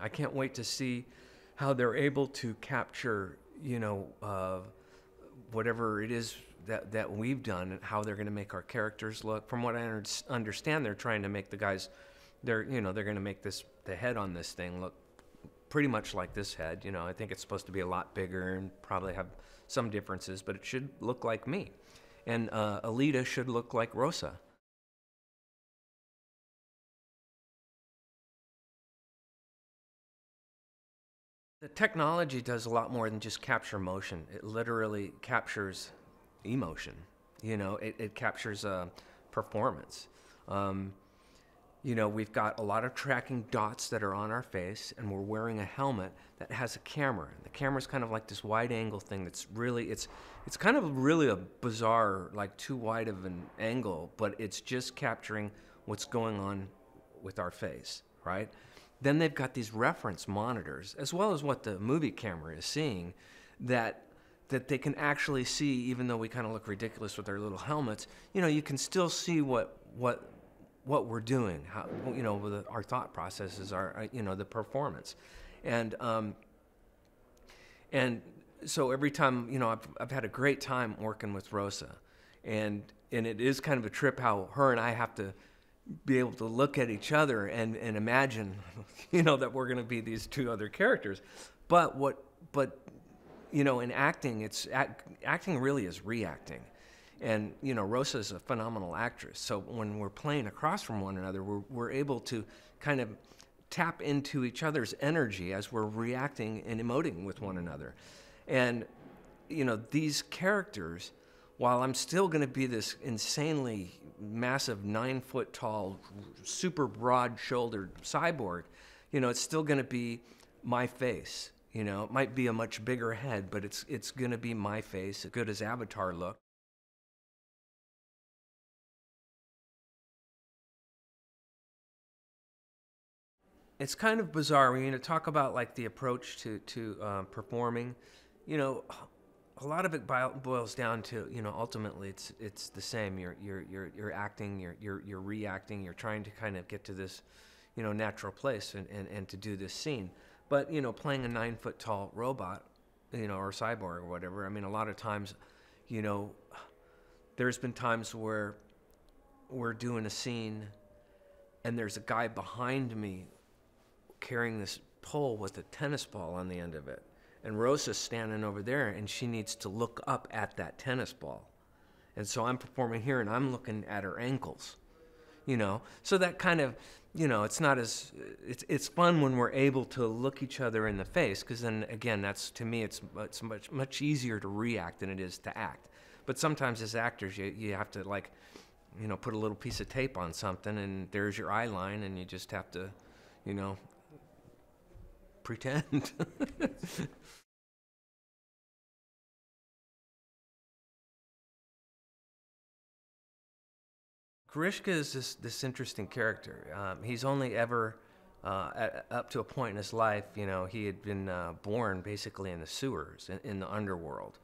I can't wait to see how they're able to capture, whatever it is that we've done, and how they're going to make our characters look. From what I understand, they're trying to make the guys, they're going to make the head on this thing look pretty much like this head. I think it's supposed to be a lot bigger and probably have some differences, but it should look like me. And Alita should look like Rosa. The technology does a lot more than just capture motion. It literally captures emotion. It captures performance. We've got a lot of tracking dots that are on our face, and we're wearing a helmet that has a camera. And the camera's kind of like this wide angle thing that's really, it's kind of really a bizarre, like too wide of an angle, but it's just capturing what's going on with our face, right? Then they've got these reference monitors, as well as what the movie camera is seeing, that they can actually see, even though we kind of look ridiculous with our little helmets. You can still see what we're doing, how, with our thought processes, our the performance, and so every time I've had a great time working with Rosa, and it is kind of a trip how her and I have to be able to look at each other and imagine, that we're going to be these two other characters. But in acting, acting really is reacting. And, Rosa is a phenomenal actress. So when we're playing across from one another, we're able to kind of tap into each other's energy as we're reacting and emoting with one another. And, these characters, while I'm still going to be this insanely massive 9-foot-tall, super broad-shouldered cyborg, it's still going to be my face. It might be a much bigger head, but it's going to be my face, as good as Avatar look. It's kind of bizarre when you talk about like the approach to performing. A lot of it boils down to, ultimately it's the same. You're acting, you're reacting, you're trying to kind of get to this, natural place and to do this scene. But playing a 9-foot-tall robot, or cyborg or whatever. I mean, a lot of times, there's been times where we're doing a scene, and there's a guy behind me carrying this pole with a tennis ball on the end of it. And Rosa's standing over there, and she needs to look up at that tennis ball. And so I'm performing here, and I'm looking at her ankles, So that kind of, it's not as, it's fun when we're able to look each other in the face, because then, again, that's, to me, it's much easier to react than it is to act. But sometimes as actors, you have to, like, put a little piece of tape on something, and there's your eye line, and you just have to, pretend. Grewishka is this interesting character. He's only ever, up to a point in his life, he had been born basically in the sewers, in the underworld.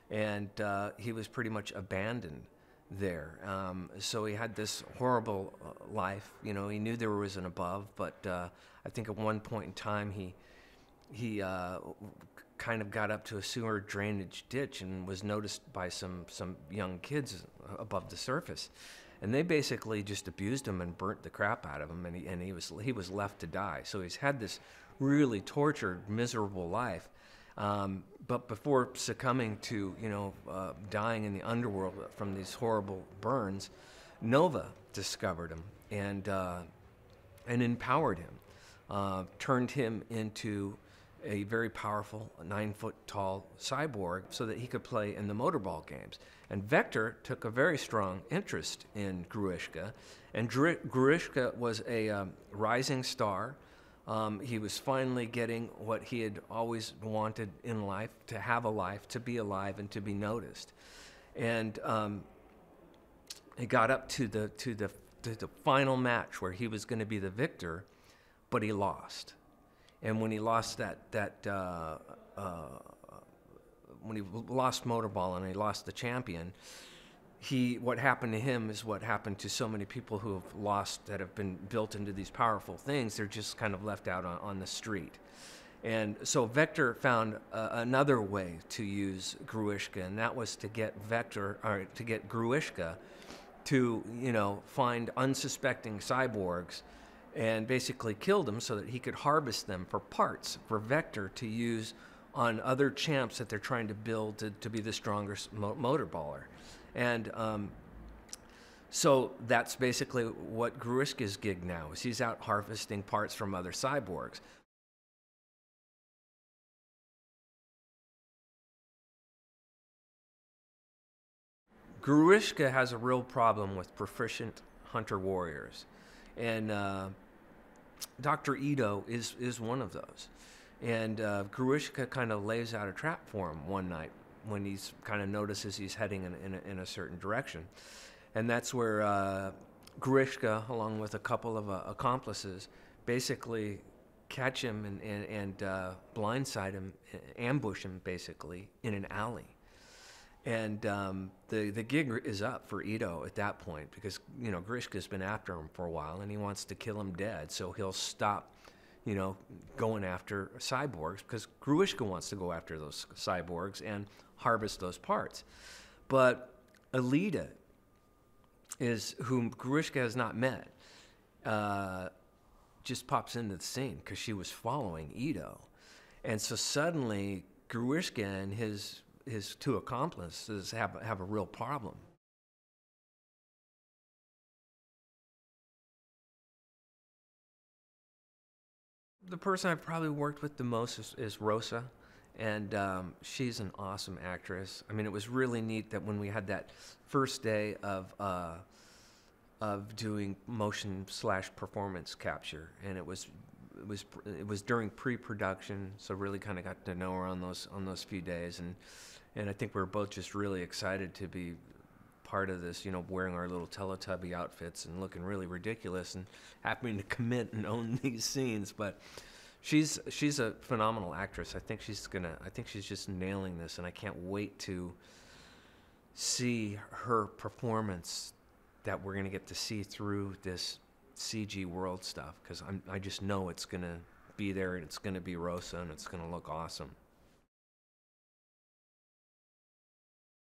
And he was pretty much abandoned there. So he had this horrible life. He knew there was an above, but I think at one point in time he kind of got up to a sewer drainage ditch and was noticed by some young kids above the surface. And they basically just abused him and burnt the crap out of him, and he was left to die. So he's had this really tortured, miserable life. But before succumbing to dying in the underworld from these horrible burns, Nova discovered him and empowered him, turned him into a very powerful 9-foot-tall cyborg so that he could play in the motorball games. And Vector took a very strong interest in Grewishka, and Grewishka was a rising star. He was finally getting what he had always wanted in life, to have a life, to be alive, and to be noticed. And he got up to the final match where he was going to be the victor, but he lost. And when he lost when he lost Motorball and he lost the champion, what happened to him is what happened to so many people who have lost, that have been built into these powerful things. They're just kind of left out on the street. And so Vector found another way to use Grewishka, and that was to get Grewishka to, find unsuspecting cyborgs and basically kill them so that he could harvest them for parts for Vector to use on other champs that they're trying to build to be the strongest motor baller. And so that's basically what Grewishka's gig now is. He's out harvesting parts from other cyborgs. Grewishka has a real problem with proficient hunter warriors, and Dr. Itw is one of those. And Grewishka kind of lays out a trap for him one night when he's kind of notices he's heading in a certain direction. And that's where Grewishka, along with a couple of accomplices, basically catch him and blindside him, ambush him basically in an alley. And the gig is up for Itw at that point because, Grewishka's been after him for a while and he wants to kill him dead. So he'll stop, going after cyborgs because Grewishka wants to go after those cyborgs and harvest those parts. But Alita, whom Grewishka has not met, just pops into the scene because she was following Itw. And so suddenly Grewishka and his two accomplices have a real problem. The person I've probably worked with the most is Rosa, and she's an awesome actress. I mean, it was really neat that when we had that first day of doing motion/performance capture, and it was during pre-production, so really kind of got to know her on those few days, and I think we were both just really excited to be part of this, wearing our little Teletubby outfits and looking really ridiculous and having to commit and own these scenes. But she's a phenomenal actress. I think she's just nailing this, and I can't wait to see her performance that we're gonna get to see through this CG world stuff, because I just know it's gonna be there and it's gonna be Rosa and it's gonna look awesome.